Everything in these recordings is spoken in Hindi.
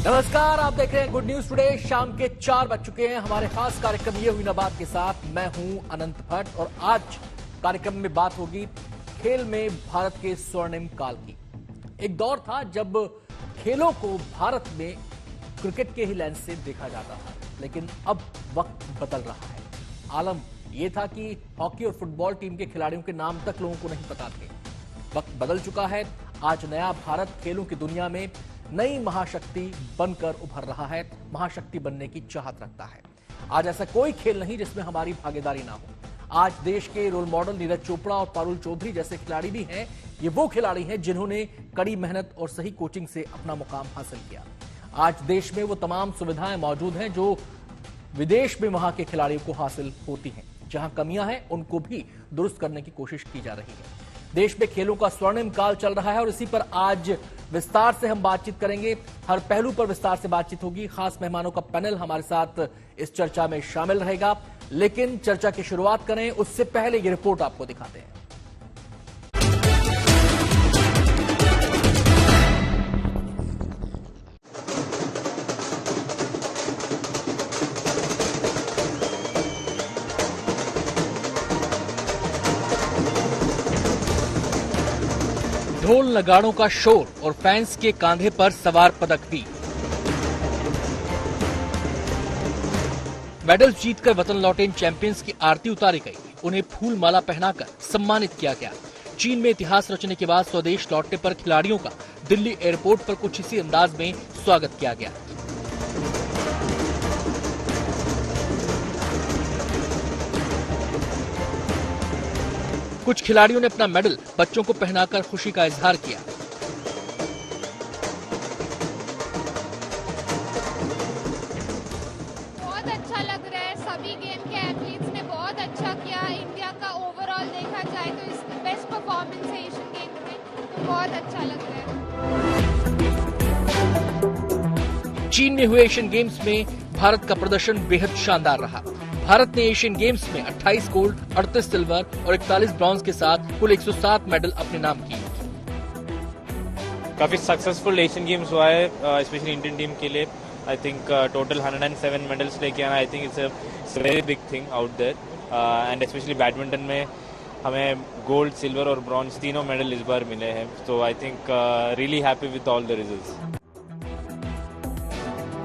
नमस्कार, आप देख रहे हैं गुड न्यूज टुडे। शाम के 4 बज चुके हैं। हमारे खास कार्यक्रम ये हुई ना बात के साथ मैं हूं अनंत भट्ट और आज कार्यक्रम में बात होगी खेल में भारत के स्वर्णिम काल की। एक दौर था जब खेलों को भारत में क्रिकेट के ही लेंस से देखा जाता था, लेकिन अब वक्त बदल रहा है। आलम यह था कि हॉकी और फुटबॉल टीम के खिलाड़ियों के नाम तक लोगों को नहीं पता थे। वक्त बदल चुका है। आज नया भारत खेलों की दुनिया में नई महाशक्ति बनकर उभर रहा है, महाशक्ति बनने की चाहत रखता है। आज ऐसा कोई खेल नहीं जिसमें हमारी भागीदारी ना हो। आज देश के रोल मॉडल नीरज चोपड़ा और पारुल चौधरी जैसे खिलाड़ी भी हैं। ये वो खिलाड़ी हैं जिन्होंने कड़ी मेहनत और सही कोचिंग से अपना मुकाम हासिल किया। आज देश में वो तमाम सुविधाएं मौजूद हैं जो विदेश में वहां के खिलाड़ियों को हासिल होती हैं। जहां कमियां हैं उनको भी दुरुस्त करने की कोशिश की जा रही है। देश में खेलों का स्वर्णिम काल चल रहा है और इसी पर आज विस्तार से हम बातचीत करेंगे। हर पहलू पर विस्तार से बातचीत होगी। खास मेहमानों का पैनल हमारे साथ इस चर्चा में शामिल रहेगा। लेकिन चर्चा की शुरुआत करें उससे पहले ये रिपोर्ट आपको दिखाते हैं। ढोल नगाड़ों का शोर और फैंस के कांधे पर सवार पदक भी। मेडल जीतकर वतन लौटे इन चैंपियंस की आरती उतारी गई। उन्हें फूल माला पहनाकर सम्मानित किया गया। चीन में इतिहास रचने के बाद स्वदेश लौटने पर खिलाड़ियों का दिल्ली एयरपोर्ट पर कुछ इसी अंदाज में स्वागत किया गया। कुछ खिलाड़ियों ने अपना मेडल बच्चों को पहनाकर खुशी का इजहार किया। बहुत अच्छा लग रहा है। सभी गेम के एथलीट्स ने बहुत अच्छा किया। इंडिया का ओवरऑल देखा जाए तो इस बेस्ट परफॉर्मेंस है एशियन गेम्स में, तो बहुत अच्छा लग रहा है। चीन में हुए एशियन गेम्स में भारत का प्रदर्शन बेहद शानदार रहा। भारत ने एशियन गेम्स में 28 गोल्ड, 38 सिल्वर और 41 ब्रॉन्ज के साथ कुल 107 मेडल अपने नाम किए। काफी सक्सेसफुल एशियन गेम्स हुआ है, स्पेशली इंडियन टीम के लिए। आई थिंक टोटल 107 मेडल्स लेके आना, I think it's a very big thing out there. And specially badminton में हमें गोल्ड, सिल्वर और ब्रॉन्ज तीनों मेडल इस बार मिले हैं। तो I think really happy with all the results.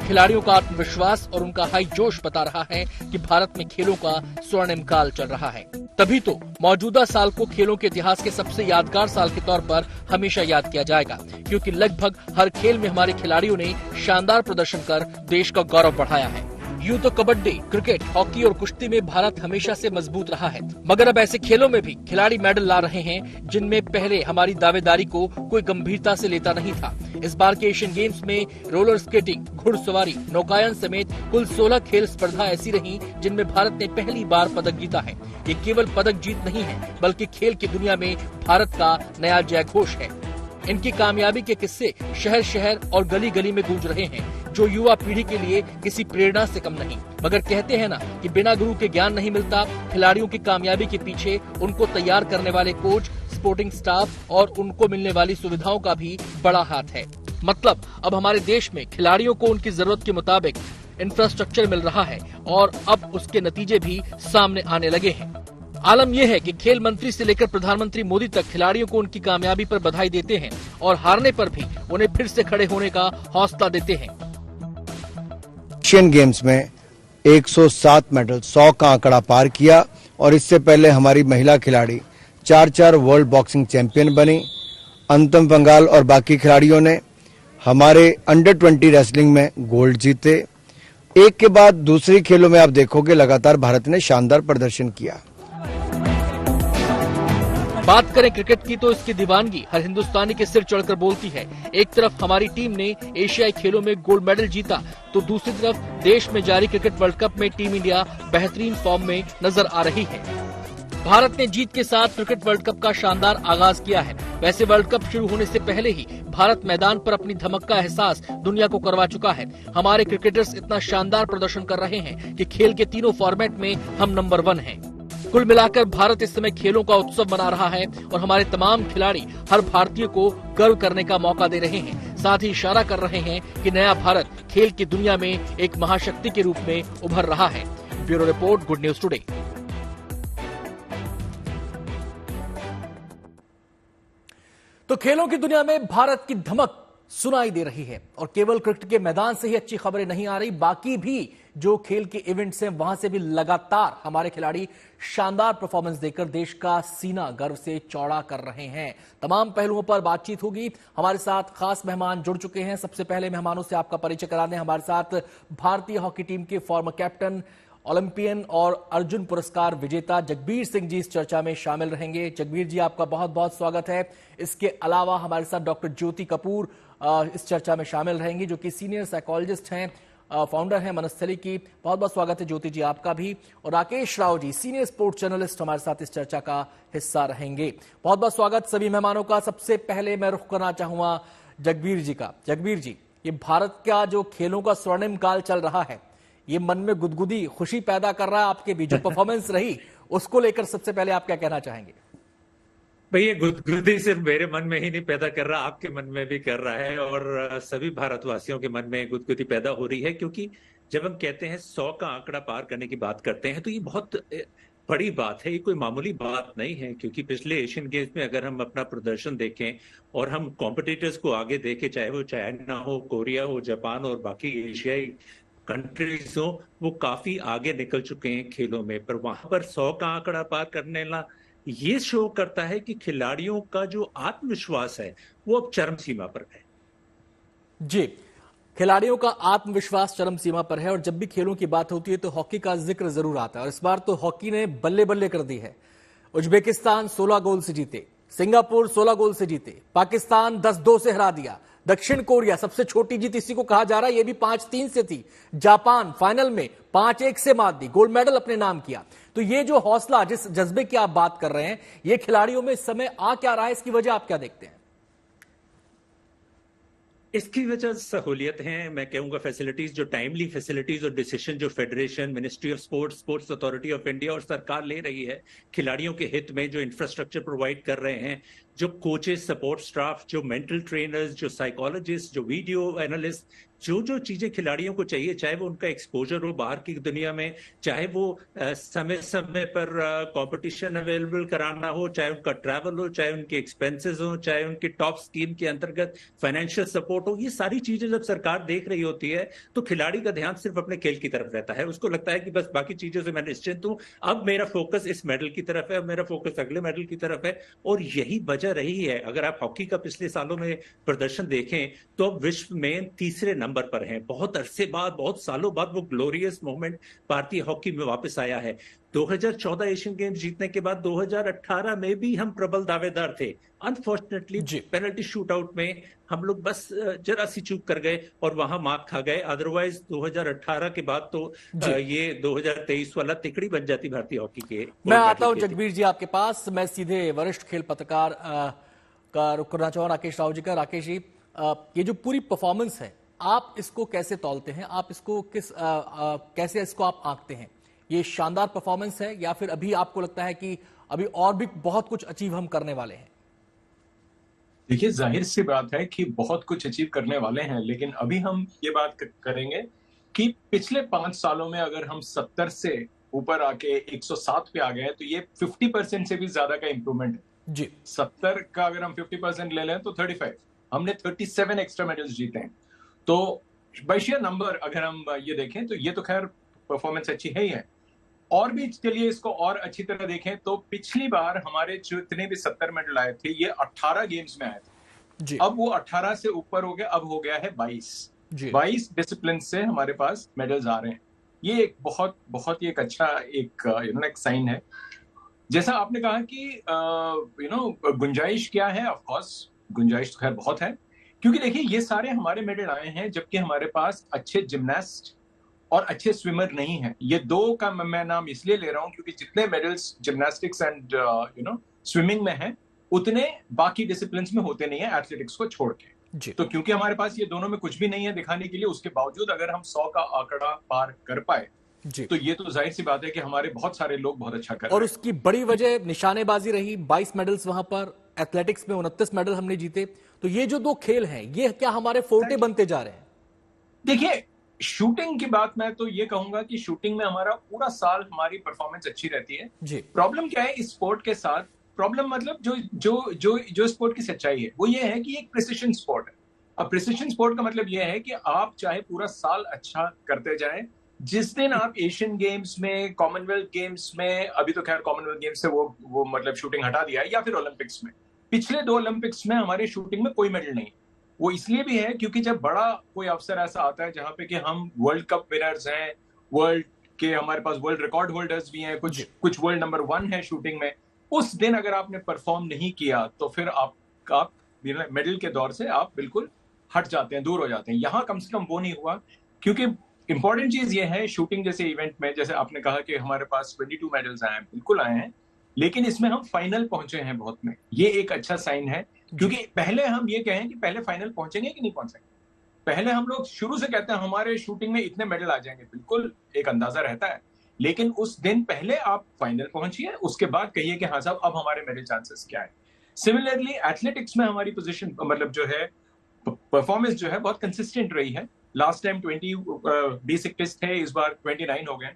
खिलाड़ियों का आत्मविश्वास और उनका हाई जोश बता रहा है कि भारत में खेलों का स्वर्णिम काल चल रहा है। तभी तो मौजूदा साल को खेलों के इतिहास के सबसे यादगार साल के तौर पर हमेशा याद किया जाएगा, क्योंकि लगभग हर खेल में हमारे खिलाड़ियों ने शानदार प्रदर्शन कर देश का गौरव बढ़ाया है। यूं तो कबड्डी, क्रिकेट, हॉकी और कुश्ती में भारत हमेशा से मजबूत रहा है, मगर अब ऐसे खेलों में भी खिलाड़ी मेडल ला रहे हैं जिनमें पहले हमारी दावेदारी को कोई गंभीरता से लेता नहीं था। इस बार के एशियन गेम्स में रोलर स्केटिंग, घुड़सवारी, नौकायन समेत कुल 16 खेल स्पर्धा ऐसी रही जिनमें भारत ने पहली बार पदक जीता है। ये केवल पदक जीत नहीं है, बल्कि खेल की दुनिया में भारत का नया जयघोष है। इनकी कामयाबी के किस्से शहर शहर और गली गली में गूंज रहे हैं, जो युवा पीढ़ी के लिए किसी प्रेरणा से कम नहीं। मगर कहते हैं ना कि बिना गुरु के ज्ञान नहीं मिलता। खिलाड़ियों की कामयाबी के पीछे उनको तैयार करने वाले कोच, स्पोर्टिंग स्टाफ और उनको मिलने वाली सुविधाओं का भी बड़ा हाथ है। मतलब अब हमारे देश में खिलाड़ियों को उनकी जरूरत के मुताबिक इंफ्रास्ट्रक्चर मिल रहा है और अब उसके नतीजे भी सामने आने लगे हैं। आलम यह है कि खेल मंत्री से लेकर प्रधानमंत्री मोदी तक खिलाड़ियों को उनकी कामयाबी पर बधाई देते हैं और हारने पर भी उन्हें फिर से खड़े होने का हौसला देते हैं। एशियन गेम्स में 107 मेडल, 100 का आंकड़ा पार किया और इससे पहले हमारी महिला खिलाड़ी 4 वर्ल्ड बॉक्सिंग चैंपियन बनी। अंतम पंगाल और बाकी खिलाड़ियों ने हमारे अंडर 20 रेसलिंग में गोल्ड जीते। एक के बाद दूसरी खेलों में आप देखोगे लगातार भारत ने शानदार प्रदर्शन किया। बात करें क्रिकेट की तो इसकी दीवानगी हर हिंदुस्तानी के सिर चढ़कर बोलती है। एक तरफ हमारी टीम ने एशियाई खेलों में गोल्ड मेडल जीता, तो दूसरी तरफ देश में जारी क्रिकेट वर्ल्ड कप में टीम इंडिया बेहतरीन फॉर्म में नजर आ रही है। भारत ने जीत के साथ क्रिकेट वर्ल्ड कप का शानदार आगाज किया है। वैसे वर्ल्ड कप शुरू होने से पहले ही भारत मैदान पर अपनी धमक का एहसास दुनिया को करवा चुका है। हमारे क्रिकेटर्स इतना शानदार प्रदर्शन कर रहे हैं कि खेल के तीनों फॉर्मेट में हम नंबर 1 हैं। कुल मिलाकर भारत इस समय खेलों का उत्सव मना रहा है और हमारे तमाम खिलाड़ी हर भारतीय को गर्व करने का मौका दे रहे हैं। साथ ही इशारा कर रहे हैं कि नया भारत खेल की दुनिया में एक महाशक्ति के रूप में उभर रहा है। Bureau report, good news today. तो खेलों की दुनिया में भारत की धमक सुनाई दे रही है और केवल क्रिकेट के मैदान से ही अच्छी खबरें नहीं आ रही, बाकी भी जो खेल के इवेंट्स हैं वहां से भी लगातार हमारे खिलाड़ी शानदार परफॉर्मेंस देकर देश का सीना गर्व से चौड़ा कर रहे हैं। तमाम पहलुओं पर बातचीत होगी। हमारे साथ खास मेहमान जुड़ चुके हैं। सबसे पहले मेहमानों से आपका परिचय करा दें। हमारे साथ भारतीय हॉकी टीम के फॉर्मर कैप्टन, ओलंपियन और अर्जुन पुरस्कार विजेता जगबीर सिंह जी इस चर्चा में शामिल रहेंगे। जगबीर जी, आपका बहुत बहुत स्वागत है। इसके अलावा हमारे साथ डॉक्टर ज्योति कपूर इस चर्चा में शामिल रहेंगी, जो कि सीनियर साइकोलॉजिस्ट हैं, फाउंडर हैं मनस्थली की। बहुत बहुत स्वागत है ज्योति जी आपका भी। और Rakesh Rao ji, senior sports journalist, हमारे साथ इस चर्चा का हिस्सा रहेंगे। बहुत बहुत स्वागत सभी मेहमानों का। सबसे पहले मैं रुख करना चाहूंगा जगबीर जी का। जगबीर जी, ये भारत का जो खेलों का स्वर्णिम काल चल रहा है, ये मन में गुदगुदी खुशी पैदा कर रहा है आपके भी, जो परफॉर्मेंस रही उसको लेकर सबसे पहले आप क्या कहना चाहेंगे? भैया, गुदगुदी सिर्फ मेरे मन में ही नहीं पैदा कर रहा, आपके मन में भी कर रहा है और सभी भारतवासियों के मन में गुदगुदी पैदा हो रही है। क्योंकि जब हम कहते हैं 100 का आंकड़ा पार करने की बात करते हैं तो ये बहुत बड़ी बात है, ये कोई मामूली बात नहीं है। क्योंकि पिछले एशियन गेम्स में अगर हम अपना प्रदर्शन देखें और हम कॉम्पिटिटर्स को आगे देखें, चाहे वो चाइना हो, कोरिया हो, जापान और बाकी एशियाई कंट्रीज हो, वो काफी आगे निकल चुके हैं खेलों में। पर वहां पर 100 का आंकड़ा पार करने ला ये शो करता है कि खिलाड़ियों का जो आत्मविश्वास है वो अब चरम सीमा पर है। जी, खिलाड़ियों का आत्मविश्वास चरम सीमा पर है। और जब भी खेलों की बात होती है तो हॉकी का जिक्र जरूर आता है, और इस बार तो हॉकी ने बल्ले बल्ले कर दी है। उज्बेकिस्तान 16 गोल से जीते, सिंगापुर 16 गोल से जीते, पाकिस्तान 10-2 से हरा दिया, दक्षिण कोरिया सबसे छोटी जीत इसी को कहा जा रहा है, ये भी 5-3 से थी, जापान फाइनल में 5-1 से मात दी, गोल्ड मेडल अपने नाम किया। तो ये जो हौसला, जिस जज्बे की आप बात कर रहे हैं, ये खिलाड़ियों में इस समय आ क्या रहा है, इसकी वजह आप क्या देखते हैं? इसकी वजह सहूलियत है, मैं कहूंगा फैसिलिटीज, जो टाइमली फैसिलिटीज और डिसीजन जो federation, ministry of sports, sports authority of India और सरकार ले रही है खिलाड़ियों के हित में, जो इंफ्रास्ट्रक्चर प्रोवाइड कर रहे हैं, जो कोचेस, सपोर्ट स्टाफ, जो मेंटल ट्रेनर्स, जो साइकोलॉजिस्ट, जो वीडियो एनालिस्ट, जो चीजें खिलाड़ियों को चाहिए, चाहे वो उनका एक्सपोजर हो बाहर की दुनिया में, चाहे वो समय समय पर कंपटीशन अवेलेबल कराना हो, चाहे उनका ट्रैवल हो, चाहे उनके एक्सपेंसेस हो, चाहे उनकी टॉप स्कीम के अंतर्गत फाइनेंशियल सपोर्ट हो, ये सारी चीजें जब सरकार देख रही होती है तो खिलाड़ी का ध्यान सिर्फ अपने खेल की तरफ रहता है। उसको लगता है कि बस बाकी चीजों से मैं निश्चिंत हूं, अब मेरा फोकस इस मेडल की तरफ है, अब मेरा फोकस अगले मेडल की तरफ है। और यही वजह रही है, अगर आप हॉकी का पिछले सालों में प्रदर्शन देखें तो अब विश्व में तीसरे नंबर पर हैं। बहुत अरसे बाद, बहुत सालों बाद वो ग्लोरियस मोमेंट भारतीय हॉकी में वापस आया है। 2014 एशियन गेम्स जीतने के बाद 2018 में भी हम प्रबल दावेदार थे। अनफॉर्चुनेटली पेनल्टी शूट आउट में हम लोग बस जरा सी चूक कर गए और वहां मार्क खा गए। अदरवाइज 2018 के बाद तो ये 2023 वाला तिकड़ी बन जाती भारतीय हॉकी के। मैं आता हूं जगबीर जी आपके पास। मैं सीधे वरिष्ठ खेल पत्रकार का रुख करना चाहूँ, राकेश राव जी का। राकेश जी, ये जो पूरी परफॉर्मेंस है, आप इसको कैसे तौलते हैं? आप इसको कैसे इसको आप आंकते हैं? ये शानदार परफॉर्मेंस है या फिर अभी आपको लगता है कि अभी और भी बहुत कुछ अचीव हम करने वाले हैं? देखिए, जाहिर सी बात है कि बहुत कुछ अचीव करने वाले हैं, लेकिन अभी हम ये बात करेंगे कि पिछले 5 सालों में अगर हम 70 से ऊपर आके 107 पे आ गए तो ये 50% से भी ज्यादा का इंप्रूवमेंट है जी। 70 का अगर हम 50% ले लें तो 35, हमने 37 एक्स्ट्रा मेडल्स जीते हैं। तो बाइशिया नंबर अगर हम ये देखें तो ये तो खैर परफॉर्मेंस अच्छी है ही है। और भी चलिए इसको और अच्छी तरह देखें तो पिछली बार हमारे जो इतने भी 70 मेडल आए थे, ये 18 गेम्स में आए थे जी। अब वो 18 से ऊपर हो गया, अब हो गया है 22 डिसिप्लिन से हमारे पास मेडल्स आ रहे हैं। ये एक बहुत ही एक अच्छा एक साइन है। जैसा आपने कहा कि गुंजाइश क्या है, ऑफ कोर्स गुंजाइश तो खैर बहुत है, क्योंकि देखिए ये सारे हमारे मेडल आए हैं जबकि हमारे पास अच्छे जिम्नास्ट और अच्छे स्विमर नहीं है। ये दो का मैं नाम इसलिए ले रहा हूं क्योंकि जितने मेडल्स जिम्नास्टिक्स एंड स्विमिंग में हैं उतने बाकी डिसिप्लिन्स में होते नहीं है, एथलेटिक्स को छोड़ के। तो क्योंकि हमारे पास ये दोनों में कुछ भी नहीं है दिखाने के लिए, उसके बावजूद अगर हम 100 का आंकड़ा पार कर पाए तो ये तो जाहिर सी बात है कि हमारे बहुत सारे लोग बहुत अच्छा कर रहे हैं। और उसकी बड़ी वजह निशानेबाजी रही, 22 मेडल्स वहां पर, एथलेटिक्स में 29 मेडल हमने जीते। तो ये जो दो खेल हैं, ये क्या हमारे फोर्टे बनते जा रहे हैं? देखिए, शूटिंग की बात मैं तो ये कहूंगा कि शूटिंग में हमारा पूरा साल हमारी परफॉर्मेंस अच्छी रहती है जी। प्रॉब्लम क्या है इस स्पोर्ट के साथ? प्रॉब्लम मतलब जो स्पोर्ट की सच्चाई है वो ये है कि एक प्रिसिशन स्पोर्ट है। अब प्रिसिशन स्पोर्ट का मतलब ये है कि आप चाहे पूरा साल अच्छा करते जाएं, जिस दिन आप एशियन गेम्स में, कॉमनवेल्थ गेम्स में, अभी तो खैर कॉमनवेल्थ गेम्स से वो मतलब शूटिंग हटा दिया है, या फिर ओलंपिक्स में, पिछले 2 ओलंपिक्स में हमारे शूटिंग में कोई मेडल नहीं। वो इसलिए भी है क्योंकि जब बड़ा कोई अवसर ऐसा आता है जहां पे कि हम वर्ल्ड कप विनर्स हैं, वर्ल्ड के हमारे पास वर्ल्ड रिकॉर्ड होल्डर्स भी हैं, कुछ वर्ल्ड नंबर 1 है शूटिंग में, उस दिन अगर आपने परफॉर्म नहीं किया तो फिर आप मेडल के दौर से आप बिल्कुल हट जाते हैं, दूर हो जाते हैं। यहाँ कम से कम वो नहीं हुआ, क्योंकि इंपॉर्टेंट चीज ये है शूटिंग जैसे इवेंट में, जैसे आपने कहा कि हमारे पास 22 मेडल्स आए हैं, बिल्कुल आए हैं, लेकिन इसमें हम फाइनल पहुंचे हैं बहुत में। ये एक अच्छा साइन है, क्योंकि पहले हम ये कहें कि पहले फाइनल पहुंचेंगे कि नहीं पहुंचेंगे, पहले हम लोग शुरू से कहते हैं हमारे शूटिंग में इतने मेडल आ जाएंगे, बिल्कुल एक अंदाजा रहता है, लेकिन उस दिन पहले आप फाइनल पहुंचिए, उसके बाद कहिए कि हाँ साहब अब हमारे मेडल चांसेस क्या है। सिमिलरली एथलेटिक्स में हमारी पोजीशन मतलब जो है परफॉर्मेंस जो है बहुत कंसिस्टेंट रही है। लास्ट टाइम 20 टेस्ट थे, इस बार 29 हो गए।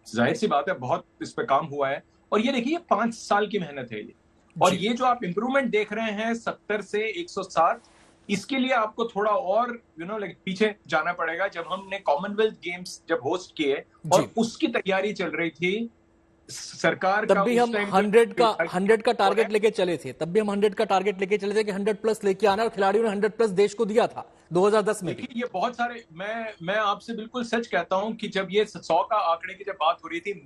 जाहिर सी बात है बहुत इस पे काम हुआ है, और ये देखिए 5 साल की मेहनत है ये, और ये जो आप इंप्रूवमेंट देख रहे हैं 70 से 107, इसके लिए आपको थोड़ा और पीछे जाना पड़ेगा। जब हमने कॉमनवेल्थ गेम्स जब होस्ट किए और उसकी तैयारी चल रही थी सरकार तब भी हम 100 का टारगेट लेके चले थे, तब भी हम 100 का टारगेट लेके चले थे कि 100 प्लस लेके आना, और खिलाड़ियों ने 100 प्लस देश को दिया था 2010 में भी। ये बहुत सारे, मैं आपसे बिल्कुल सच कहता हूं कि जब ये 100 का आंकड़े की जब बात हो रही थी,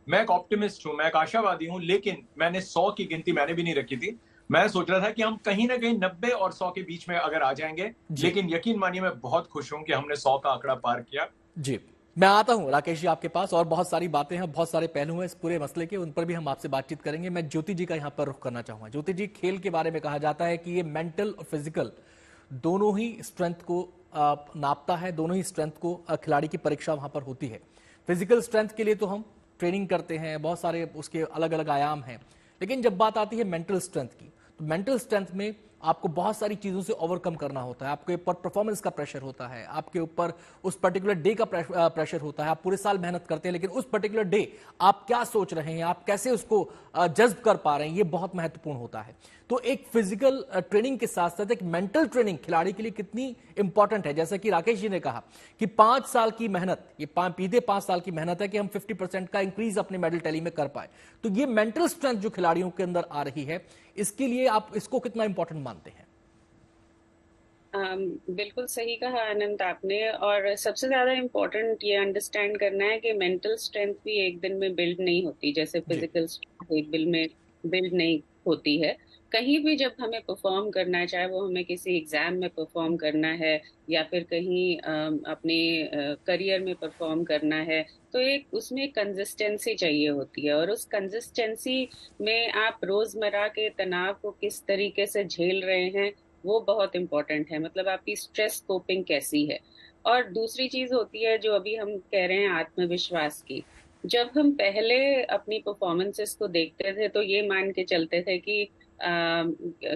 मैं एक ऑप्टिमिस्ट हूं, मैं एक आशावादी हूं, लेकिन मैंने 100 की गिनती मैंने भी नहीं रखी थी। मैं सोच रहा था कि हम कहीं ना कहीं 90 और 100 के बीच में अगर आ जाएंगे, लेकिन यकीन मानिए मैं बहुत खुश हूं कि हमने 100 का आंकड़ा पार किया। जी, मैं आता हूं राकेश जी आपके पास, और बहुत सारी बातें हैं, बहुत सारे पहलू हैं इस पूरे मसले के, उन पर भी हम आपसे बातचीत करेंगे। मैं ज्योति जी का यहां पर रुख करना चाहूंगा। ज्योति जी, खेल के बारे में कहा जाता है कि ये मेंटल और फिजिकल दोनों ही स्ट्रेंथ को नापता है, दोनों ही स्ट्रेंथ को खिलाड़ी की परीक्षा वहां पर होती है। फिजिकल स्ट्रेंथ के लिए तो हम ट्रेनिंग करते हैं, बहुत सारे उसके अलग अलग आयाम हैं, लेकिन जब बात आती है मेंटल स्ट्रेंथ की, तो मेंटल स्ट्रेंथ में आपको बहुत सारी चीजों से ओवरकम करना होता है। आपके ऊपर परफॉर्मेंस का प्रेशर होता है, आपके ऊपर उस पर्टिकुलर डे का प्रेशर होता है। आप पूरे साल मेहनत करते हैं, लेकिन उस पर्टिकुलर डे आप क्या सोच रहे हैं, आप कैसे उसको जज्ब कर पा रहे हैं, ये बहुत महत्वपूर्ण होता है। तो एक फिजिकल ट्रेनिंग के साथ साथ एक मेंटल ट्रेनिंग खिलाड़ी के लिए कितनी इंपॉर्टेंट है? जैसा कि राकेश जी ने कहा कि 5 साल की मेहनत, ये बीते 5 साल की मेहनत है कि हम 50% का इंक्रीज अपने मेडल टैली में कर पाए। तो ये मेंटल स्ट्रेंथ जो खिलाड़ियों के अंदर आ रही है, इसके लिए आप इसको कितना इंपॉर्टेंट मानते हैं? बिल्कुल सही कहा आनंद आपने, और सबसे ज्यादा इम्पोर्टेंट ये अंडरस्टैंड करना है कि मेंटल स्ट्रेंथ भी एक दिन में बिल्ड नहीं होती, जैसे फिजिकल स्ट्रेंथ एक दिन में बिल्ड नहीं होती है। कहीं भी जब हमें परफॉर्म करना है, चाहे वो हमें किसी एग्जाम में परफॉर्म करना है या फिर कहीं अपने करियर में परफॉर्म करना है, तो एक उसमें कंसिस्टेंसी चाहिए होती है, और उस कंसिस्टेंसी में आप रोजमर्रा के तनाव को किस तरीके से झेल रहे हैं वो बहुत इंपॉर्टेंट है। मतलब आपकी स्ट्रेस कोपिंग कैसी है। और दूसरी चीज होती है जो अभी हम कह रहे हैं आत्मविश्वास की। जब हम पहले अपनी परफॉर्मेंसेस को देखते थे तो ये मान के चलते थे कि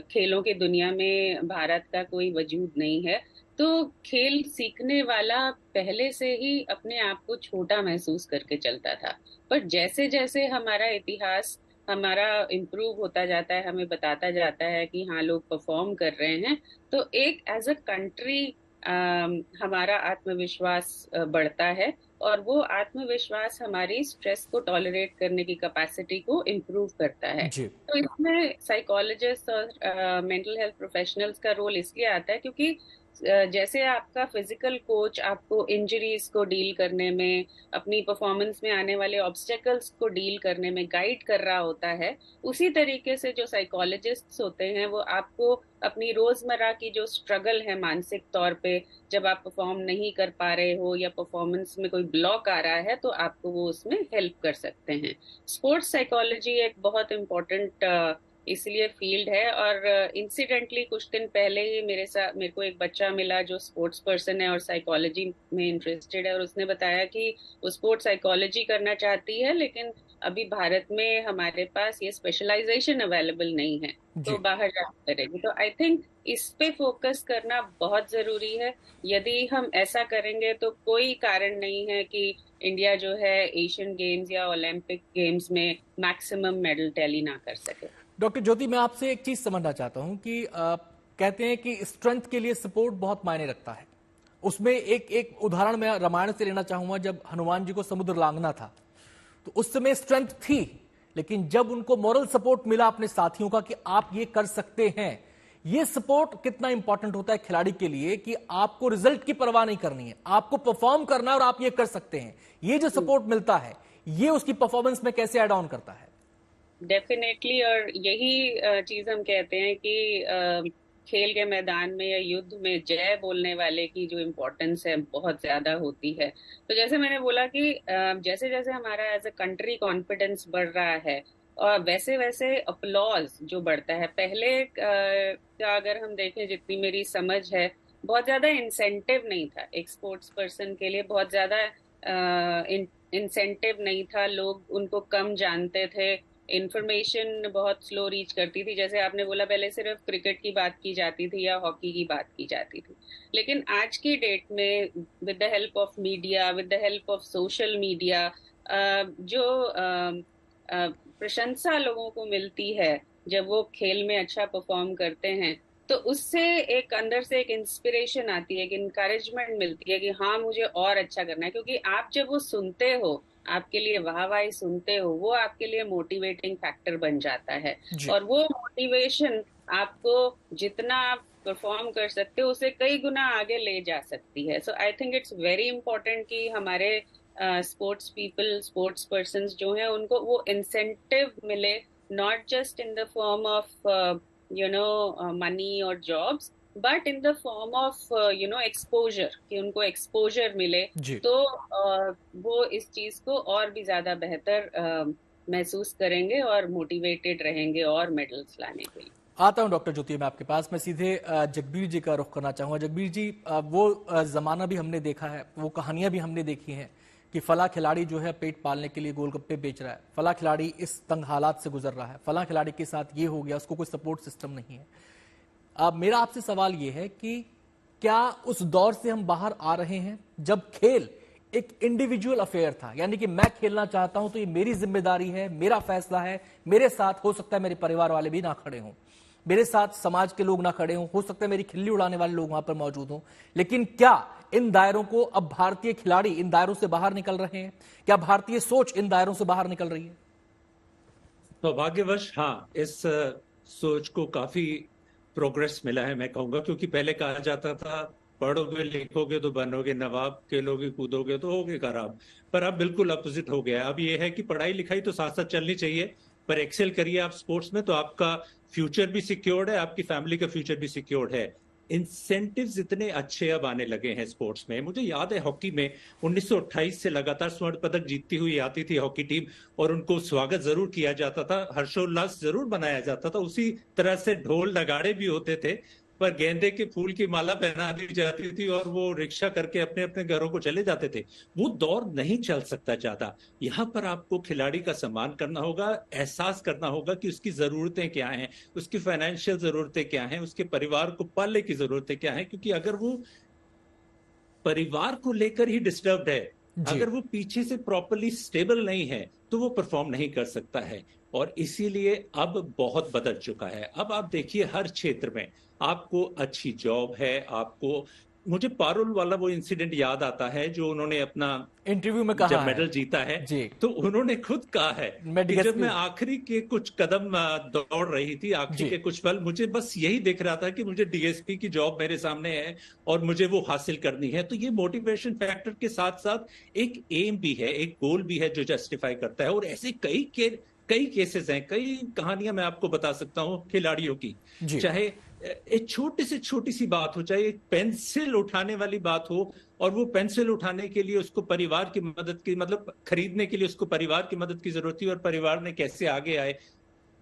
खेलों की दुनिया में भारत का कोई वजूद नहीं है, तो खेल सीखने वाला पहले से ही अपने आप को छोटा महसूस करके चलता था। पर जैसे जैसे हमारा इतिहास हमारा इम्प्रूव होता जाता है, हमें बताता जाता है कि हाँ लोग परफॉर्म कर रहे हैं, तो एक एज अ कंट्री हमारा आत्मविश्वास बढ़ता है, और वो आत्मविश्वास हमारी स्ट्रेस को टॉलरेट करने की कैपेसिटी को इम्प्रूव करता है। तो इसमें साइकोलॉजिस्ट और मेंटल हेल्थ प्रोफेशनल्स का रोल इसलिए आता है क्योंकि जैसे आपका फिजिकल कोच आपको इंजरीज को डील करने में, अपनी परफॉर्मेंस में आने वाले ऑब्स्टेकल्स को डील करने में गाइड कर रहा होता है, उसी तरीके से जो साइकोलॉजिस्ट्स होते हैं वो आपको अपनी रोजमर्रा की जो स्ट्रगल है मानसिक तौर पे, जब आप परफॉर्म नहीं कर पा रहे हो या परफॉर्मेंस में कोई ब्लॉक आ रहा है, तो आपको वो उसमें हेल्प कर सकते हैं। स्पोर्ट्स साइकोलॉजी एक बहुत इम्पोर्टेंट इसलिए फील्ड है, और इंसिडेंटली कुछ दिन पहले ही मेरे को एक बच्चा मिला जो स्पोर्ट्स पर्सन है और साइकोलॉजी में इंटरेस्टेड है, और उसने बताया कि वो स्पोर्ट्स साइकोलॉजी करना चाहती है, लेकिन अभी भारत में हमारे पास ये स्पेशलाइजेशन अवेलेबल नहीं है, तो बाहर जाकर करेगी। तो आई थिंक इस पे फोकस करना बहुत जरूरी है। यदि हम ऐसा करेंगे तो कोई कारण नहीं है कि इंडिया जो है एशियन गेम्स या ओलंपिक गेम्स में मैक्सिमम मेडल टैली ना कर सके। डॉक्टर ज्योति, मैं आपसे एक चीज समझना चाहता हूं कि कहते हैं कि स्ट्रेंथ के लिए सपोर्ट बहुत मायने रखता है। उसमें एक उदाहरण मैं रामायण से लेना चाहूंगा। जब हनुमान जी को समुद्र लांघना था तो उस समय स्ट्रेंथ थी, लेकिन जब उनको मॉरल सपोर्ट मिला अपने साथियों का कि आप ये कर सकते हैं, ये सपोर्ट कितना इंपॉर्टेंट होता है खिलाड़ी के लिए कि आपको रिजल्ट की परवाह नहीं करनी है, आपको परफॉर्म करना है और आप ये कर सकते हैं। ये जो सपोर्ट मिलता है ये उसकी परफॉर्मेंस में कैसे ऐड ऑन करता है? डेफिनेटली, और यही चीज हम कहते हैं कि खेल के मैदान में या युद्ध में जय बोलने वाले की जो इम्पोर्टेंस है बहुत ज्यादा होती है। तो जैसे मैंने बोला कि जैसे जैसे हमारा एज अ कंट्री कॉन्फिडेंस बढ़ रहा है और वैसे वैसे अपलॉज जो बढ़ता है। पहले का अगर हम देखें, जितनी मेरी समझ है, बहुत ज्यादा इंसेंटिव नहीं था एक स्पोर्ट्स पर्सन के लिए, बहुत ज्यादा इंसेंटिव नहीं था, लोग उनको कम जानते थे, इंफॉर्मेशन बहुत स्लो रीच करती थी। जैसे आपने बोला, पहले सिर्फ क्रिकेट की बात की जाती थी या हॉकी की बात की जाती थी, लेकिन आज की डेट में with the help of media, with the help of social media, जो प्रशंसा लोगों को मिलती है जब वो खेल में अच्छा परफॉर्म करते हैं, तो उससे एक अंदर से एक इंस्पिरेशन आती है, एक इंकरेजमेंट मिलती है कि हाँ मुझे और अच्छा करना है। क्योंकि आप जब वो सुनते हो, आपके लिए वाहवाही सुनते हो, वो आपके लिए मोटिवेटिंग फैक्टर बन जाता है। और वो मोटिवेशन आपको जितना आप परफॉर्म कर सकते हो उससे कई गुना आगे ले जा सकती है। So I think it's very important कि हमारे स्पोर्ट्स पीपल, स्पोर्ट्स पर्संस जो हैं, उनको वो इंसेंटिव मिले, not just in the form of money और jobs, but in the form of exposure, कि उनको एक्सपोजर मिले, तो वो इस चीज को और भी ज्यादा बेहतर महसूस करेंगे और मोटिवेटेड रहेंगे और मेडल्स लाने के लिए। आता हूं डॉक्टर ज्योति, मैं आपके पास मैं सीधे जगबीर जी का रुख करना चाहूंगा। जगबीर जी, वो जमाना भी हमने देखा है, वो कहानियां भी हमने देखी हैं कि फला खिलाड़ी जो है पेट पालने के लिए गोलगप्पे बेच रहा है, फला खिलाड़ी इस तंग हालात से गुजर रहा है, फला खिलाड़ी के साथ ये हो गया, उसको कोई सपोर्ट सिस्टम नहीं है। अब मेरा आपसे सवाल ये है कि क्या उस दौर से हम बाहर आ रहे हैं जब खेल एक इंडिविजुअल अफेयर था, यानी कि मैं खेलना चाहता हूं तो ये मेरी जिम्मेदारी है, मेरा फैसला है, मेरे साथ हो सकता है मेरे परिवार वाले भी ना खड़े हों, मेरे साथ समाज के लोग ना खड़े हों, हो सकता है मेरी खिल्ली उड़ाने वाले लोग वहां पर मौजूद हों, लेकिन क्या इन दायरों को अब भारतीय खिलाड़ी इन दायरों से बाहर निकल रहे हैं? क्या भारतीय सोच इन दायरों से बाहर निकल रही है? सौभाग्यवश हाँ, इस सोच को काफी प्रोग्रेस मिला है मैं कहूंगा, क्योंकि पहले कहा जाता था पढ़ोगे लिखोगे तो बनोगे नवाब, खेलोगे कूदोगे तो होगे खराब, पर अब बिल्कुल अपोजिट हो गया है। अब ये है कि पढ़ाई लिखाई तो साथ साथ चलनी चाहिए, पर एक्सेल करिए आप स्पोर्ट्स में तो आपका फ्यूचर भी सिक्योर्ड है, आपकी फैमिली का फ्यूचर भी सिक्योर्ड है। इंसेंटिव्स इतने अच्छे अब आने लगे हैं स्पोर्ट्स में। मुझे याद है हॉकी में 1928 से लगातार स्वर्ण पदक जीतती हुई आती थी हॉकी टीम, और उनको स्वागत जरूर किया जाता था, हर्षोल्लास जरूर बनाया जाता था, उसी तरह से ढोल नगाड़े भी होते थे, पर गेंदे के फूल की माला पहना दी जाती थी और वो रिक्शा करके अपने अपने घरों को चले जाते थे। वो दौर नहीं चल सकता ज्यादा। यहाँ पर आपको खिलाड़ी का सम्मान करना होगा, एहसास करना होगा कि उसकी जरूरतें क्या हैं, उसकी फाइनेंशियल जरूरतें क्या हैं, उसके परिवार को पालने की जरूरतें क्या हैं, क्योंकि अगर वो परिवार को लेकर ही डिस्टर्ब्ड है, अगर वो पीछे से प्रॉपरली स्टेबल नहीं है, तो वो परफॉर्म नहीं कर सकता है। और इसीलिए अब बहुत बदल चुका है। अब आप देखिए हर क्षेत्र में आपको अच्छी जॉब है, आपको, मुझे पारुल वाला वो इंसिडेंट याद आता है जो उन्होंने अपना इंटरव्यू में कहा, जब मेडल जीता है तो उन्होंने खुद कहा है कि जब मैं आखिरी के कुछ कदम दौड़ रही थी, आखिरी के कुछ पल, मुझे बस यही दिख रहा था कि मुझे डीएसपी की जॉब मेरे सामने है और मुझे वो हासिल करनी है। तो ये मोटिवेशन फैक्टर के साथ साथ एक एम भी है, एक गोल भी है जो जस्टिफाई करता है। और ऐसे कई केसेस हैं, कई कहानियां मैं आपको बता सकता हूं खिलाड़ियों की, चाहे एक छोटी से छोटी सी बात हो, चाहे एक पेंसिल उठाने वाली बात हो, और वो पेंसिल उठाने के लिए उसको परिवार की मदद की, मतलब खरीदने के लिए उसको परिवार की मदद की जरूरत थी और परिवार ने कैसे आगे आए।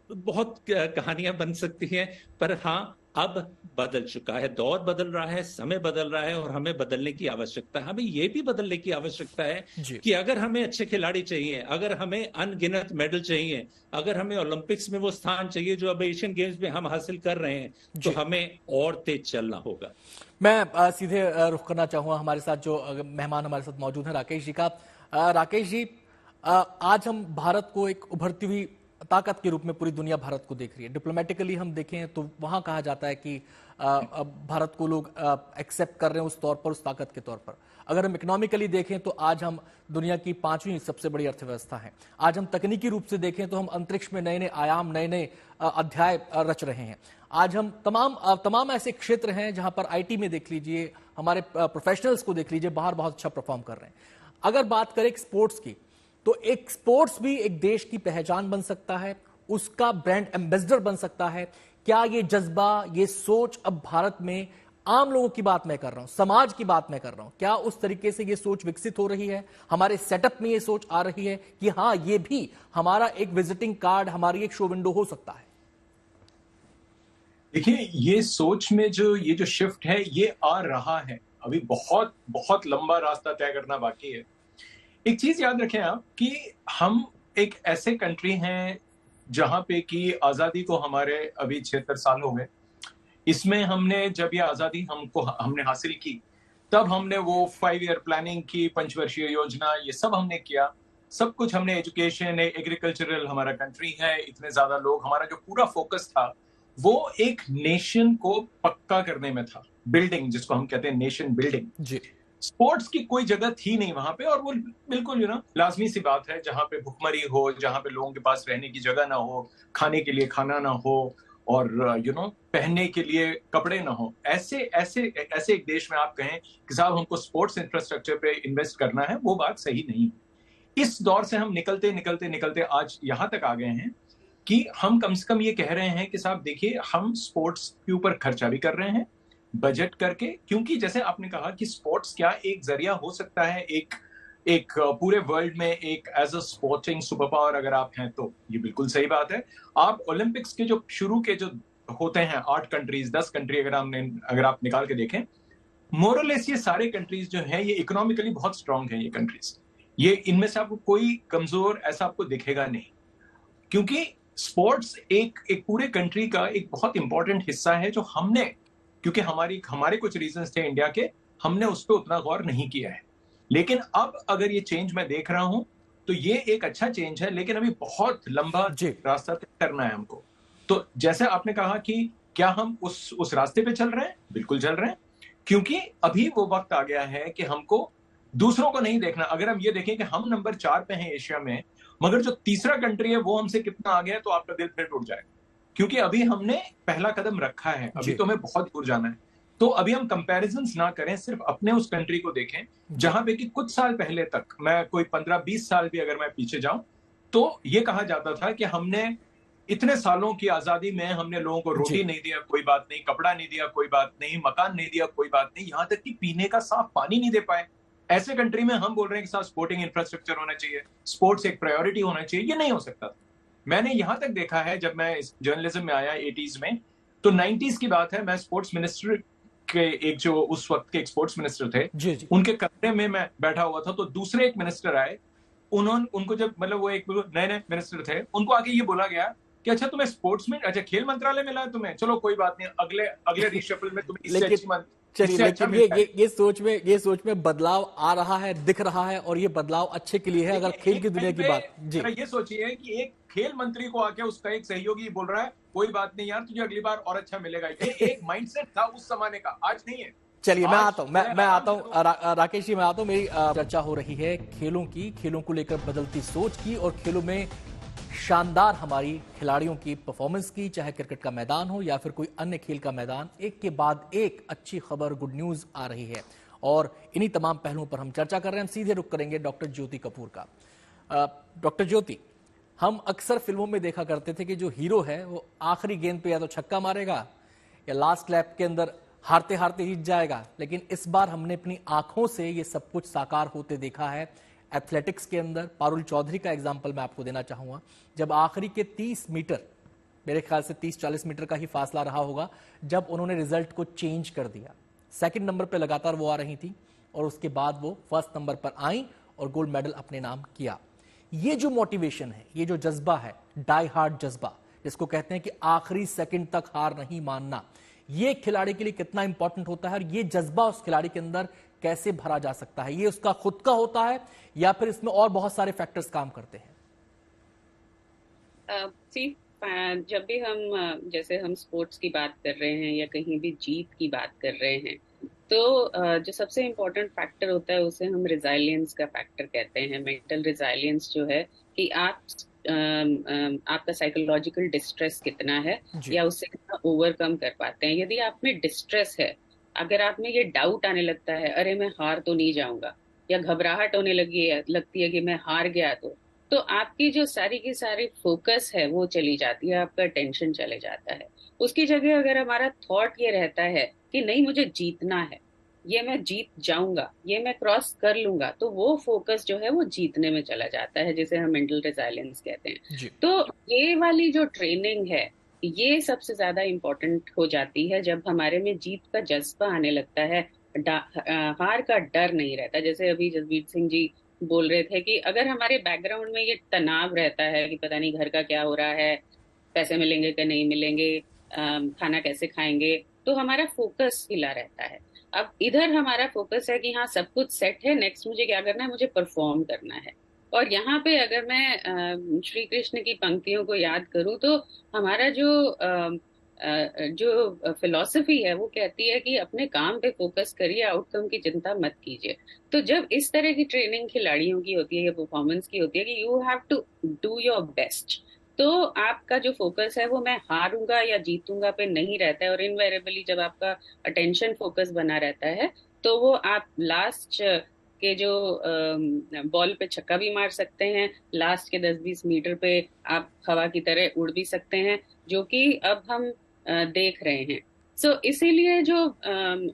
बहुत कहानियां बन सकती हैं, पर हाँ, अब बदल चुका है, दौर बदल रहा है, समय बदल रहा है और हमें बदलने की आवश्यकता है। हमें ये भी बदलने की आवश्यकता है कि अगर हमें अच्छे खिलाड़ी चाहिए, अगर हमें अनगिनत मेडल चाहिए, अगर हमें ओलंपिक्स में वो स्थान चाहिए जो अब एशियन गेम्स में हम हासिल कर रहे हैं, तो हमें और तेज चलना होगा। मैं सीधे रुख करना चाहूंगा हमारे साथ जो मेहमान हमारे साथ मौजूद हैं, राकेश जी का। राकेश जी, आज हम भारत को एक उभरती हुई ताकत के रूप में पूरी दुनिया भारत को देख रही है। डिप्लोमेटिकली हम देखें तो वहां कहा जाता है कि भारत को लोग एक्सेप्ट कर रहे हैं उस तौर पर, उस ताकत के तौर पर। अगर हम इकोनॉमिकली देखें तो आज हम दुनिया की 5वीं सबसे बड़ी अर्थव्यवस्था हैं। आज हम तकनीकी रूप से देखें तो हम अंतरिक्ष में नए नए आयाम, नए नए अध्याय रच रहे हैं। आज हम तमाम ऐसे क्षेत्र हैं जहां पर आईटी में देख लीजिए, हमारे प्रोफेशनल्स को देख लीजिए, बाहर बहुत अच्छा परफॉर्म कर रहे हैं। अगर बात करें स्पोर्ट्स की, तो एक स्पोर्ट्स भी एक देश की पहचान बन सकता है, उसका ब्रांड एम्बेसडर बन सकता है। क्या ये जज्बा, ये सोच अब भारत में, आम लोगों की बात मैं कर रहा हूं, समाज की बात मैं कर रहा हूं, क्या उस तरीके से ये सोच विकसित हो रही है? हमारे सेटअप में ये सोच आ रही है कि हाँ, ये भी हमारा एक विजिटिंग कार्ड, हमारी एक शो विंडो हो सकता है? देखिए, ये सोच में जो शिफ्ट है ये आ रहा है। अभी बहुत बहुत लंबा रास्ता तय करना बाकी है। एक चीज याद रखें आप कि हम एक ऐसे कंट्री हैं जहां पे कि आजादी को हमारे अभी 76 साल हो गए। इसमें हमने, जब ये आजादी हमने हासिल की, तब हमने वो 5 ईयर प्लानिंग की, पंचवर्षीय योजना, ये सब हमने किया। सब कुछ हमने, एजुकेशन, एग्रीकल्चरल हमारा कंट्री है, इतने ज्यादा लोग, हमारा जो पूरा फोकस था वो एक नेशन को पक्का करने में था। बिल्डिंग, जिसको हम कहते हैं नेशन बिल्डिंग जी। स्पोर्ट्स की कोई जगह थी नहीं वहां पे, और वो बिल्कुल लाजमी सी बात है। जहां पे भुखमरी हो, जहां पे लोगों के पास रहने की जगह ना हो, खाने के लिए खाना ना हो, और पहनने के लिए कपड़े ना हो, ऐसे एक देश में आप कहें कि साहब हमको स्पोर्ट्स इंफ्रास्ट्रक्चर पे इन्वेस्ट करना है, वो बात सही नहीं। इस दौर से हम निकलते आज यहां तक आ गए हैं कि हम कम से कम ये कह रहे हैं कि साहब देखिए, हम स्पोर्ट्स के ऊपर खर्चा भी कर रहे हैं बजट करके, क्योंकि जैसे आपने कहा कि स्पोर्ट्स क्या एक जरिया हो सकता है एक पूरे वर्ल्ड में एक as a sporting super power अगर आप हैं तो। ये बिल्कुल सही बात है। आप ओलंपिक्स के जो शुरू के जो होते हैं 8 कंट्रीज 10 कंट्री अगर आप निकाल के देखें, मोरलेस ये सारे कंट्रीज जो हैं ये इकोनॉमिकली बहुत स्ट्रांग हैं। ये कंट्रीज, ये इनमें से आपको कोई कमजोर ऐसा आपको दिखेगा नहीं, क्योंकि स्पोर्ट्स एक पूरे कंट्री का एक बहुत इंपॉर्टेंट हिस्सा है जो हमने, क्योंकि हमारे कुछ रीजंस थे इंडिया के, हमने उस पर उतना गौर नहीं किया है। लेकिन अब अगर ये चेंज मैं देख रहा हूं तो ये एक अच्छा चेंज है, लेकिन अभी बहुत लंबा रास्ता तय करना है हमको। तो जैसे आपने कहा कि क्या हम उस रास्ते पे चल रहे हैं? बिल्कुल चल रहे हैं, क्योंकि अभी वो वक्त आ गया है कि हमको दूसरों को नहीं देखना। अगर हम ये देखें कि हम नंबर 4 पे हैं एशिया में, मगर जो तीसरा कंट्री है वो हमसे कितना आ गया, तो आपका दिल फिर टूट जाएगा, क्योंकि अभी हमने पहला कदम रखा है, अभी तो हमें बहुत दूर जाना है। तो अभी हम कंपैरिजंस ना करें, सिर्फ अपने उस कंट्री को देखें जहां पे कि कुछ साल पहले तक, मैं कोई 15-20 साल भी अगर मैं पीछे जाऊं, तो ये कहा जाता था कि हमने इतने सालों की आजादी में हमने लोगों को रोटी नहीं दिया, कोई बात नहीं, कपड़ा नहीं दिया, कोई बात नहीं, मकान नहीं दिया, कोई बात नहीं, यहां तक कि पीने का साफ पानी नहीं दे पाए। ऐसे कंट्री में हम बोल रहे हैं कि साथ स्पोर्टिंग इंफ्रास्ट्रक्चर होना चाहिए, स्पोर्ट्स एक प्रायोरिटी होना चाहिए। ये नहीं हो सकता। मैंने यहां तक देखा है, जब मैं जर्नलिज्म में आया 80s में, तो 90s की बात है, मैं स्पोर्ट्स मिनिस्टर के एक जो उस वक्त के एक स्पोर्ट्स मिनिस्टर थे, उनके कमरे में मैं बैठा हुआ था, तो दूसरे एक मिनिस्टर आए, उनको जब, मतलब वो एक नए मिनिस्टर थे, उनको आके ये बोला गया कि अच्छा तुम्हें स्पोर्ट्स में, अच्छा खेल मंत्रालय मिला है तुम्हें, चलो कोई बात नहीं, अगले रीशफल में तुम्हें इससे अच्छी चलिए, लेकिन ये सोच में बदलाव आ रहा है, दिख रहा है, और ये बदलाव अच्छे के लिए है। अगर खेल की दुनिया की बात जी, ये सोचिए कि एक खेल मंत्री को आके उसका एक सहयोगी बोल रहा है कोई बात नहीं यार, तुझे अगली बार और अच्छा मिलेगा। ये एक माइंडसेट था उस जमाने का, आज नहीं है। चलिए, मैं आता हूँ राकेश जी, मैं आता हूँ। मेरी चर्चा हो रही है खेलों को लेकर बदलती सोच की, और खेलों में शानदार हमारी खिलाड़ियों की परफॉर्मेंस की, चाहे क्रिकेट का मैदान हो या फिर कोई अन्य खेल का मैदान। एक के बाद एक अच्छी खबर, गुड न्यूज आ रही है, और इन्हीं तमाम पहलुओं पर हम चर्चा कर रहे हैं। हम सीधे रुख करेंगे डॉक्टर ज्योति कपूर का। डॉक्टर ज्योति, हम अक्सर फिल्मों में देखा करते थे कि जो हीरो है वो आखिरी गेंद पे या तो छक्का मारेगा या लास्ट लैप के अंदर हारते हारते जीत जाएगा, लेकिन इस बार हमने अपनी आंखों से ये सब कुछ साकार होते देखा है। एथलेटिक्स के अंदर पारुल चौधरी का एग्जाम्पल मैं आपको देना चाहूंगा। जब आखिरी के 30 मीटर मेरे ख्याल से 30-40 मीटर का ही फासला रहा होगा जब उन्होंने रिजल्ट को चेंज कर दिया। सेकंड नंबर पे लगातार वो आ रही थी और उसके बाद वो फर्स्ट नंबर पर आई और गोल्ड मेडल अपने नाम किया। ये जो मोटिवेशन है, ये जो जज्बा है, डाई हार्ड जज्बा, जिसको कहते हैं कि आखिरी सेकंड तक हार नहीं मानना, ये खिलाड़ी के लिए कितना इंपॉर्टेंट होता है और ये जज्बा उस खिलाड़ी के अंदर कैसे भरा जा सकता है? ये उसका खुद का होता है या फिर इसमें और बहुत सारे फैक्टर्स काम करते हैं? जब भी हम जैसे हम स्पोर्ट्स की बात कर रहे हैं या कहीं भी जीत की बात कर रहे हैं, तो जो सबसे इम्पोर्टेंट फैक्टर होता है उसे हम रिजाइलियंस का फैक्टर कहते हैं। मेंटल रिजाइलियंस जो है कि आपका साइकोलॉजिकल डिस्ट्रेस कितना है या उससे कितना ओवरकम कर पाते हैं। यदि आप में डिस्ट्रेस है, अगर आप में ये डाउट आने लगता है, अरे मैं हार तो नहीं जाऊंगा, या घबराहट होने लगती है कि मैं हार गया तो आपकी जो सारी की सारी फोकस है वो चली जाती है, आपका टेंशन चले जाता है। उसकी जगह अगर हमारा थॉट ये रहता है कि नहीं मुझे जीतना है, ये मैं जीत जाऊंगा, ये मैं क्रॉस कर लूंगा, तो वो फोकस जो है वो जीतने में चला जाता है, जिसे हम मेंटल रिजाइलेंस कहते हैं। तो ये वाली जो ट्रेनिंग है ये सबसे ज्यादा इम्पोर्टेंट हो जाती है जब हमारे में जीत का जज्बा आने लगता है, हार का डर नहीं रहता। जैसे अभी जसबीर सिंह जी बोल रहे थे कि अगर हमारे बैकग्राउंड में ये तनाव रहता है कि पता नहीं घर का क्या हो रहा है, पैसे मिलेंगे कि नहीं मिलेंगे, खाना कैसे खाएंगे, तो हमारा फोकस हिला रहता है। अब इधर हमारा फोकस है कि हाँ सब कुछ सेट है, नेक्स्ट मुझे क्या करना है, मुझे परफॉर्म करना है। और यहाँ पे अगर मैं श्री कृष्ण की पंक्तियों को याद करूँ तो हमारा जो फिलॉसफी है वो कहती है कि अपने काम पे फोकस करिए, आउटकम की चिंता मत कीजिए। तो जब इस तरह की ट्रेनिंग खिलाड़ियों की होती है या परफॉर्मेंस की होती है कि you have to do your best, तो आपका जो फोकस है वो मैं हारूंगा या जीतूंगा पे नहीं रहता है। और इनवेरेबली जब आपका अटेंशन फोकस बना रहता है तो वो आप लास्ट के जो बॉल पे छक्का भी मार सकते हैं, लास्ट के 10-20 मीटर पे आप हवा की तरह उड़ भी सकते हैं, जो कि अब हम देख रहे हैं। इसीलिए जो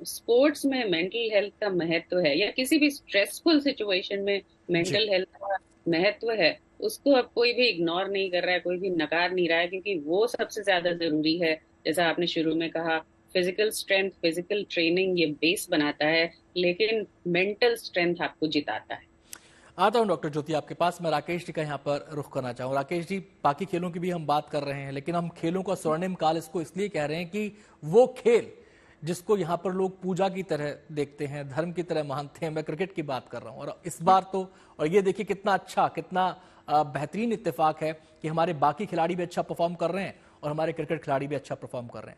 स्पोर्ट्स में मेंटल हेल्थ का महत्व है या किसी भी स्ट्रेसफुल सिचुएशन में मेंटल हेल्थ का महत्व है, उसको अब कोई भी इग्नोर नहीं कर रहा है, कोई भी नकार नहीं रहा है, क्योंकि वो सबसे ज्यादा जरूरी है। जैसा आपने शुरू में कहा, फिजिकल स्ट्रेंथ, फिजिकल ट्रेनिंग ये बेस बनाता है, लेकिन मेंटल स्ट्रेंथ आपको जिताता है। आता हूं डॉक्टर ज्योति आपके पास। मैं राकेश जी का यहाँ पर रुख करना चाहूँ। राकेश जी, बाकी खेलों की भी हम बात कर रहे हैं, लेकिन हम खेलों का स्वर्णिम काल इसको इसलिए कह रहे हैं कि वो खेल जिसको यहाँ पर लोग पूजा की तरह देखते हैं, धर्म की तरह मानते हैं, मैं क्रिकेट की बात कर रहा हूँ। और इस बार तो, और ये देखिए कितना अच्छा, कितना बेहतरीन इत्तेफाक है कि हमारे बाकी खिलाड़ी भी अच्छा परफॉर्म कर रहे हैं और हमारे क्रिकेट खिलाड़ी भी अच्छा परफॉर्म कर रहे हैं।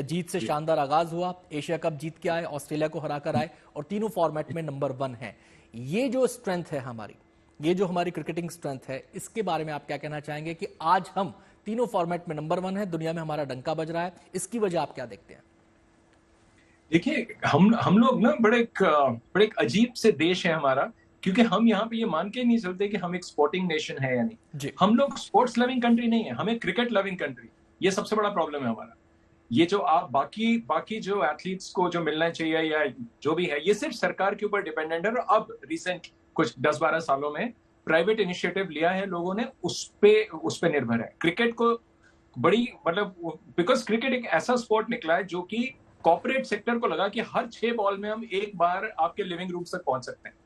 जीत से शानदार आगाज हुआ, एशिया कप जीत के आए, ऑस्ट्रेलिया को हराकर आए और तीनों फॉर्मेट में नंबर 1 है। ये जो स्ट्रेंथ है हमारी, ये जो हमारी क्रिकेटिंग स्ट्रेंथ है, इसके बारे में आप क्या कहना चाहेंगे कि आज हम तीनों फॉर्मेट में नंबर 1 है, दुनिया में हमारा डंका बज रहा है, इसकी वजह आप क्या देखते हैं? देखिए, हम लोग ना बड़े एक अजीब से देश है हमारा, क्योंकि हम यहाँ पे ये मान के नहीं चलते कि हम एक स्पोर्टिंग नेशन है या नहीं। हम लोग स्पोर्ट्स लविंग कंट्री नहीं है, हम एक क्रिकेट लविंग कंट्री। ये सबसे बड़ा प्रॉब्लम है हमारा। ये जो आप बाकी जो एथलीट्स को जो मिलना चाहिए या जो भी है, ये सिर्फ सरकार के ऊपर डिपेंडेंट है। और अब रिसेंट कुछ 10-12 सालों में प्राइवेट इनिशिएटिव लिया है लोगों ने, उस पे निर्भर है। क्रिकेट को बड़ी, मतलब बिकॉज क्रिकेट एक ऐसा स्पोर्ट निकला है जो कि कॉर्पोरेट सेक्टर को लगा कि हर 6 बॉल में हम एक बार आपके लिविंग रूम तक पहुंच सकते हैं।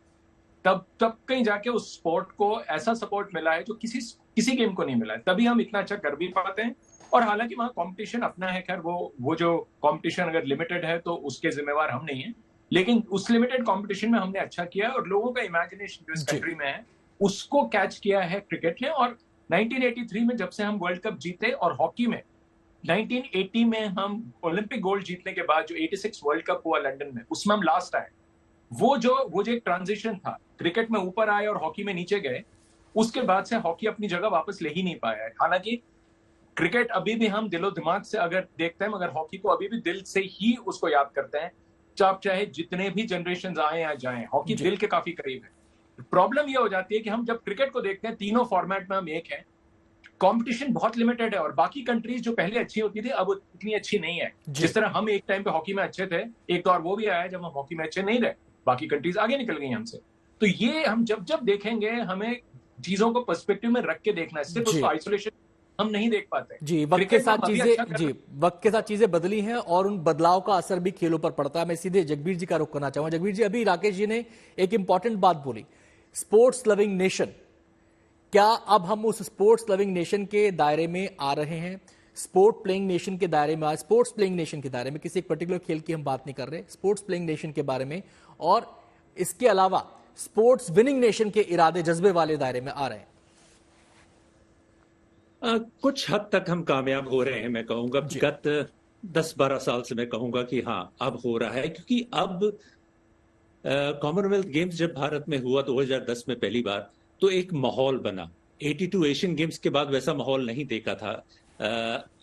तब कहीं जाके उस स्पोर्ट को ऐसा सपोर्ट मिला है जो किसी गेम को नहीं मिला है, तभी हम इतना अच्छा कर भी पाते हैं। और हालांकि वहां कंपटीशन अपना है, खैर वो जो कंपटीशन अगर लिमिटेड है तो उसके जिम्मेवार हम नहीं है, लेकिन उस लिमिटेड कंपटीशन में हमने अच्छा किया और लोगों का इमेजिनेशन जो इस कंट्री में है उसको कैच किया है क्रिकेट ने। और 1983 में जब से हम वर्ल्ड कप जीते, और हॉकी में 1980 में हम ओलंपिक गोल्ड जीतने के बाद जो 86 वर्ल्ड कप हुआ लंदन में, उसमें हम लास्ट आए। वो जो एक ट्रांजिशन था, क्रिकेट में ऊपर आए और हॉकी में नीचे गए, उसके बाद से हॉकी अपनी जगह वापस ले ही नहीं पाया है। हालांकि क्रिकेट अभी भी हम दिलो दिमाग से अगर देखते हैं, मगर हॉकी को अभी भी दिल से ही उसको याद करते हैं, चाहे जितने भी जनरेशन आए या जाएं, हॉकी दिल के काफी करीब है। प्रॉब्लम यह हो जाती है कि हम जब क्रिकेट को देखते हैं, तीनों फॉर्मेट में हम एक हैं, कंपटीशन बहुत लिमिटेड है, और बाकी कंट्रीज जो पहले अच्छी होती थी अब इतनी अच्छी नहीं है। जिस तरह हम एक टाइम पे हॉकी में अच्छे थे, एक दौर वो भी आया जब हम हॉकी में अच्छे नहीं रहे, बाकी कंट्रीज आगे निकल गई हमसे। तो ये हम जब देखेंगे, हमें चीजों को पर्सपेक्टिव में रख के देखना है, सिर्फ उसको आइसोलेशन हम नहीं देख पाते। जी, वक्त के क्रिकेट में साथ हम अभी चीजें अच्छा कर जी वक्त के साथ चीजें बदली हैं और उन बदलाव का असर भी खेलों पर पड़ता है। मैं सीधे जगबीर जी का रुख करना चाहूंगा। जगबीर जी, अभी राकेश जी ने एक इंपॉर्टेंट बात बोली, स्पोर्ट्स लविंग नेशन। क्या अब हम उस स्पोर्ट्स लविंग नेशन के दायरे में आ रहे हैं? स्पोर्ट्स प्लेइंग नेशन के दायरे में, स्पोर्ट्स प्लेइंग नेशन के दायरे में, किसी एक पर्टिकुलर खेल की हम बात नहीं कर रहे, स्पोर्ट्स प्लेइंग नेशन के बारे में, और इसके अलावा स्पोर्ट्स विनिंग नेशन के इरादे, जज्बे वाले दायरे में आ रहे हैं। कुछ हद तक हम कामयाब हो रहे हैं, मैं कहूंगा। गत 10-12 साल से मैं कहूंगा कि हाँ, अब हो रहा है, क्योंकि अब कॉमनवेल्थ गेम्स जब भारत में हुआ 2010 में पहली बार, तो एक माहौल बना। 82 एशियन गेम्स के बाद वैसा माहौल नहीं देखा था।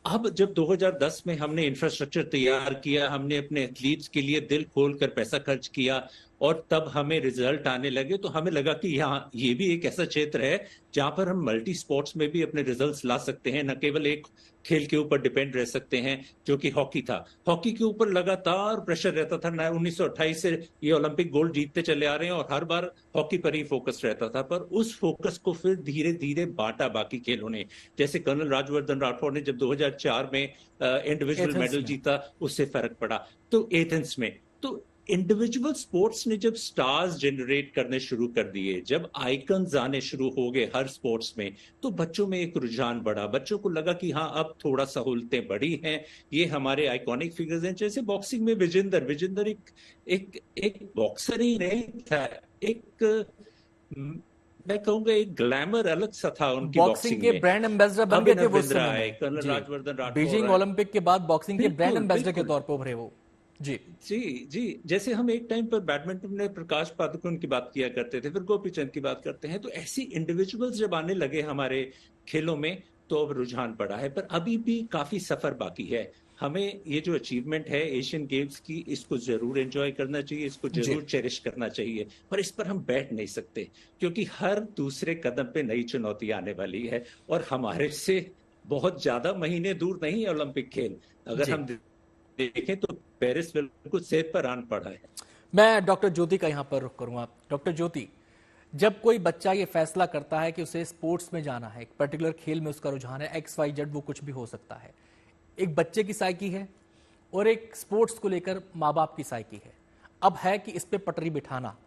अब जब 2010 में हमने इंफ्रास्ट्रक्चर तैयार किया, हमने अपने एथलीट्स के लिए दिल खोल कर पैसा खर्च किया, और तब हमें रिजल्ट आने लगे, तो हमें लगा कि यहाँ ये भी एक ऐसा क्षेत्र है जहां पर हम मल्टी स्पोर्ट्स में भी अपने रिजल्ट्स ला सकते हैं, न केवल एक खेल के ऊपर डिपेंड रह सकते हैं, जो कि हॉकी था। हॉकी के ऊपर लगातार प्रेशर रहता था। 1928 से ये ओलंपिक गोल्ड जीतते चले आ रहे हैं और हर बार हॉकी पर ही फोकस रहता था, पर उस फोकस को फिर धीरे धीरे बांटा बाकी खेलों ने। जैसे कर्नल राजवर्धन राठौड़ ने जब 2004 में इंडिविजुअल मेडल जीता, उससे फर्क पड़ा। तो एथेंस में तो इंडिविजुअल स्पोर्ट्स ने जब स्टार्स जनरेट करने शुरू कर दिए, जब आइकन्स आने शुरू हो गए हर स्पोर्ट्स में, तो बच्चों में एक रुझान बढ़ा। बच्चों को लगा कि हाँ, अब थोड़ा सहूलतें बढ़ी हैं, ये हमारे आइकॉनिक फिगर्स हैं। जैसे बॉक्सिंग में विजेंदर एक बॉक्सर ही नहीं था, मैं कहूंगा एक ग्लैमर अलग सा था उनकी बॉक्सिंग के ब्रांड एम्बेसडर बन गए थे वो समय में। Colonel Rajvardhan Rathore, Beijing Olympic के बाद बॉक्सिंग के ब्रांड एम्बेसडर के तौर पर उभरे वो। जी जी जी, जैसे हम एक टाइम पर बैडमिंटन में प्रकाश पादुकोण की बात किया करते थे, फिर गोपीचंद की बात करते हैं, तो ऐसी इंडिविजुअल्स जब आने लगे हमारे खेलों में, तो अब रुझान बढ़ा है। पर अभी भी काफी सफर बाकी है। हमें ये जो अचीवमेंट है एशियन गेम्स की, इसको जरूर एंजॉय करना चाहिए, इसको जरूर चेरिश करना चाहिए, पर इस पर हम बैठ नहीं सकते, क्योंकि हर दूसरे कदम पे नई चुनौती आने वाली है, और हमारे से बहुत ज्यादा महीने दूर नहीं है ओलंपिक खेल। अगर हम देखें तो पेरिस बिल्कुल सेहत पर आन पड़ा है। मैं डॉक्टर ज्योति का यहाँ पर रुख करूंगा। डॉक्टर ज्योति, जब कोई बच्चा ये फैसला करता है कि उसे स्पोर्ट्स में जाना है, एक पर्टिकुलर खेल में उसका रुझान है, XYZ वो कुछ भी हो सकता है, एक बच्चे की साइकी है और एक स्पोर्ट्स को लेकर माँ बाप की साइकी है। अब है कि इस पे पटरी बिठाना,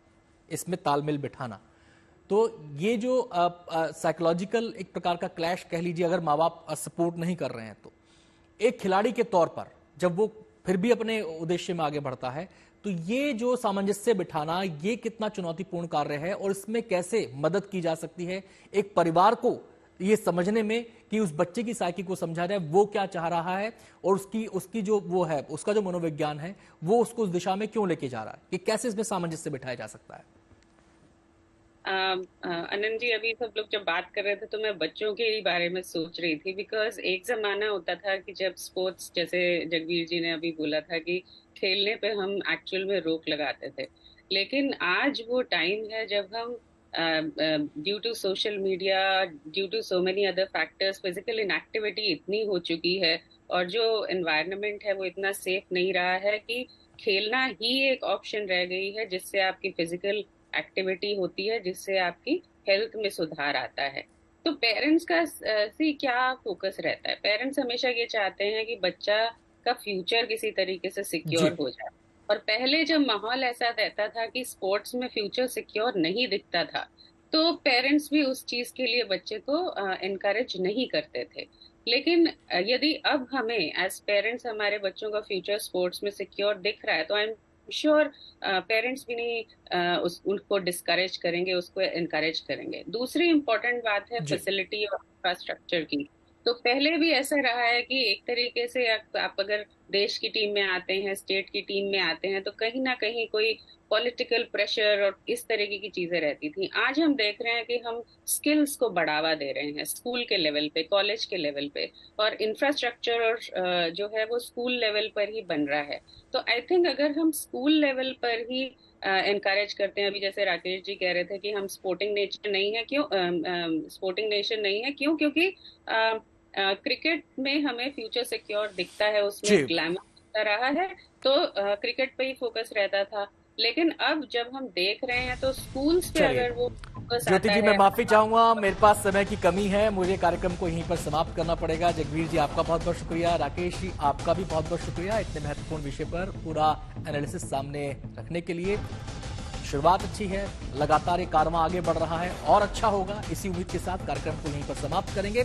इसमें तालमेल बिठाना। तो ये जो साइकोलॉजिकल एक प्रकार का क्लैश कह लीजिए, अगर माँ बाप सपोर्ट नहीं कर रहे हैं, तो एक खिलाड़ी के तौर पर जब वो फिर भी अपने उद्देश्य में आगे बढ़ता है, तो ये जो सामंजस्य बिठाना, ये कितना चुनौतीपूर्ण कार्य है, और इसमें कैसे मदद की जा सकती है एक परिवार को ये समझने में कि उस बच्चे की साइकी को समझा जाए, वो क्या चाह रहा है, और उसकी जो वो है, उसका जो मनोविज्ञान है, वो उसको उस दिशा में क्यों लेके जा रहा है, कि कैसे इसमें सामंजस्य बिठाया जा सकता है। आनंद जी, अभी सब लोग जब बात कर रहे थे तो मैं बच्चों के ही बारे में सोच रही थी, बिकॉज एक जमाना होता था कि जब स्पोर्ट्स, जैसे जगबीर जी ने अभी बोला था कि खेलने पे हम एक्चुअल में रोक लगाते थे, लेकिन आज वो टाइम है जब हम due to social media, due to so many other factors, physical inactivity इतनी हो चुकी है और जो एनवायरनमेंट है वो इतना सेफ नहीं रहा है कि खेलना ही एक ऑप्शन रह गई है जिससे आपकी फिजिकल एक्टिविटी होती है, जिससे आपकी हेल्थ में सुधार आता है। तो पेरेंट्स का क्या फोकस रहता है? पेरेंट्स हमेशा ये चाहते हैं कि बच्चा का फ्यूचर किसी तरीके से सिक्योर हो जाए, और पहले जब माहौल ऐसा रहता था कि स्पोर्ट्स में फ्यूचर सिक्योर नहीं दिखता था, तो पेरेंट्स भी उस चीज के लिए बच्चे को एनकरेज नहीं करते थे। लेकिन यदि अब हमें एज पेरेंट्स हमारे बच्चों का फ्यूचर स्पोर्ट्स में सिक्योर दिख रहा है, तो आई एम श्योर पेरेंट्स भी नहीं उनको डिस्करेज करेंगे, उसको एनकरेज करेंगे। दूसरी इम्पोर्टेंट बात है फैसिलिटी और इंफ्रास्ट्रक्चर की। तो पहले भी ऐसा रहा है कि एक तरीके से आप अगर देश की टीम में आते हैं, स्टेट की टीम में आते हैं, तो कहीं ना कहीं कोई पॉलिटिकल प्रेशर और इस तरीके की चीजें रहती थी। आज हम देख रहे हैं कि हम स्किल्स को बढ़ावा दे रहे हैं स्कूल के लेवल पे, कॉलेज के लेवल पे, और इंफ्रास्ट्रक्चर और जो है वो स्कूल लेवल पर ही बन रहा है। तो आई थिंक अगर हम स्कूल लेवल पर ही एनकरेज करते हैं, अभी जैसे राकेश जी कह रहे थे कि हम स्पोर्टिंग नेशन नहीं है, क्यों स्पोर्टिंग नेशन नहीं है, क्यों? क्योंकि क्रिकेट में हमें फ्यूचर सिक्योर दिखता है, उसमें ग्लैमर रहा है, तो क्रिकेट पे ही फोकस रहता था। लेकिन अब जब हम देख रहे हैं तो स्कूल्स पे अगर वो वापस ज्योति आता जी, है। मैं माफी चाहूंगा, मेरे पास समय की कमी है, मुझे कार्यक्रम को यहीं पर समाप्त करना पड़ेगा। जगवीर जी, आपका बहुत बहुत शुक्रिया। राकेश जी, आपका भी बहुत बहुत शुक्रिया इतने महत्वपूर्ण विषय पर पूरा एनालिसिस सामने रखने के लिए। शुरुआत अच्छी है, लगातार ये कारवां आगे बढ़ रहा है और अच्छा होगा, इसी उम्मीद के साथ कार्यक्रम को यहीं पर समाप्त करेंगे।